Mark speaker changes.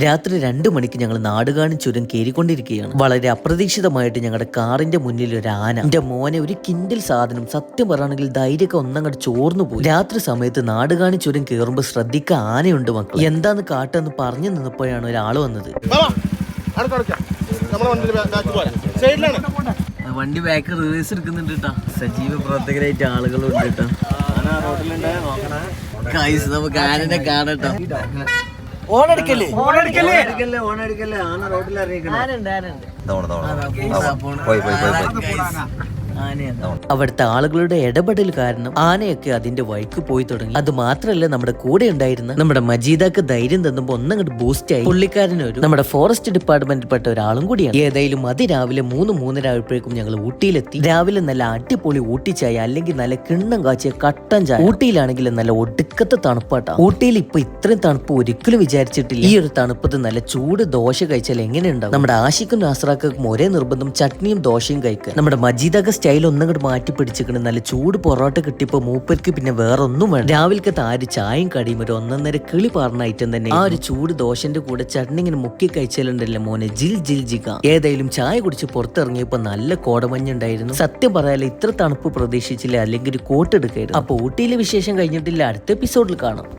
Speaker 1: രാത്രി 2 മണിക്ക് ഞങ്ങൾ നാടുകാണി ചുരം കയറിക്കൊണ്ടിരിക്കുകയാണ്. വളരെ അപ്രതീക്ഷിതമായിട്ട് ഞങ്ങളുടെ കാറിന്റെ മുന്നിൽ ഒരു ആന. എന്റെ മോനെ, ഒരു കിൻഡിൽ സാധനം, സത്യം പറയുകയാണെങ്കിൽ ധൈര്യമൊക്കെ ഒന്നങ്ങോട്ട് ചോർന്നു പോയി. രാത്രി സമയത്ത് നാടുകാണി ചുരം കയറുമ്പോൾ ശ്രദ്ധിക്കുക, ആനയുണ്ട് മക്കൾ. എന്താന്ന് കാട്ടെന്ന് പറഞ്ഞു നിന്നപ്പോഴാണ് ഒരാൾ വന്നത്. വണ്ടി ബാക്ക് റിവേഴ്സ് എടുക്കുന്നുണ്ട് കേട്ടോ. സജീവ പ്രവർത്തകരായിട്ട് ആളുകളുണ്ട് കേട്ടോ. നമുക്ക് ആനനെ കാണട്ടോ. ഓണടിക്കല്ലേ ആന റോഡിൽ അവിടുത്തെ ആളുകളുടെ ഇടപെടൽ കാരണം ആനയൊക്കെ അതിന്റെ വഴിക്ക് പോയി തുടങ്ങി. അത് മാത്രല്ല, നമ്മുടെ കൂടെ ഉണ്ടായിരുന്ന നമ്മുടെ മജീദക്ക് ധൈര്യം തന്നുമ്പോ ഒന്നങ്ങോട്ട് ബൂസ്റ്റ് ആയി. പുള്ളിക്കാരനൊരു നമ്മുടെ ഫോറസ്റ്റ് ഡിപ്പാർട്ട്മെന്റിൽപ്പെട്ട ഒരാളും കൂടിയാണ്. ഏതായാലും അതിരാവിലെ 3-3:30 ആയപ്പോഴേക്കും ഞങ്ങൾ ഊട്ടിയിലെത്തി. രാവിലെ നല്ല അടിപൊളി ഊട്ടി ചായ, അല്ലെങ്കിൽ നല്ല കിണ്ണം കാച്ചിയ കട്ടൻ ചായ. ഊട്ടിയിലാണെങ്കിൽ നല്ല ഒടുക്കത്തെ തണുപ്പാട്ടാ. ഊട്ടിയിൽ ഇപ്പൊ ഇത്രയും തണുപ്പ് ഒരിക്കലും വിചാരിച്ചിട്ടില്ല. ഈ ഒരു തണുപ്പത്ത് നല്ല ചൂട് ദോശ കഴിച്ചാൽ എങ്ങനെയുണ്ടാവും? നമ്മുടെ ആഷിക്കും നാസറാക്കും ഒരേ നിർബന്ധം ചട്നിയും ദോശയും കഴിക്കുക. നമ്മുടെ മജീദക്ക് സ്റ്റൈൽ ഒന്നങ്ങോട്ട് മാറ്റി പിടിച്ചിരിക്കണം. നല്ല ചൂട് പൊറോട്ട കിട്ടിയപ്പോ മൂപ്പർക്ക് പിന്നെ വേറെ ഒന്നും വേണം. രാവിലത്തെ ആര് ചായയും കടിയും ഒരു 1.5 കിളി പറഞ്ഞ ഐറ്റം തന്നെ. ആ ഒരു ചൂട് ദോശന്റെ കൂടെ ചട്നി ഇങ്ങനെ മുക്കി കഴിച്ചാലുണ്ടല്ലോ മോനെ, ജിൽ ജിൽ ജിക. ഏതായാലും ചായ കുടിച്ച് പുറത്തിറങ്ങിയപ്പോ നല്ല കോടമഞ്ഞുണ്ടായിരുന്നു. സത്യം പറയാലോ, ഇത്ര തണുപ്പ് പ്രതീക്ഷിച്ചില്ല, അല്ലെങ്കിൽ ഒരു കോട്ട് എടുക്കായിരുന്നു. അപ്പൊ ഊട്ടിയിലെ വിശേഷം കഴിഞ്ഞിട്ടില്ല, അടുത്ത എപ്പിസോഡിൽ കാണാം.